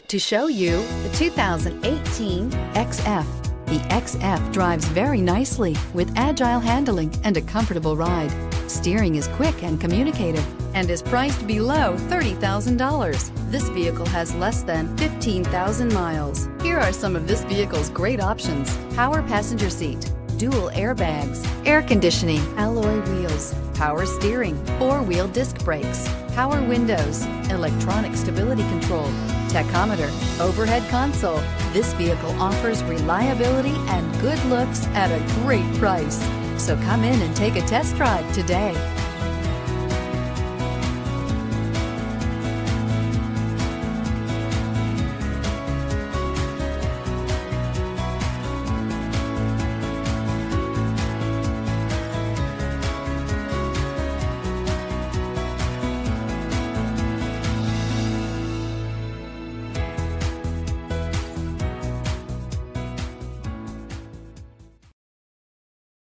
To show you the 2018 XF. The XF drives very nicely with agile handling and a comfortable ride. Steering is quick and communicative and is priced below $30,000. This vehicle has less than 15,000 miles. Here are some of this vehicle's great options: power passenger seat, dual airbags, air conditioning, alloy wheels, power steering, four-wheel disc brakes, power windows, electronic stability control, tachometer, overhead console. This vehicle offers reliability and good looks at a great price. So come in and take a test drive today.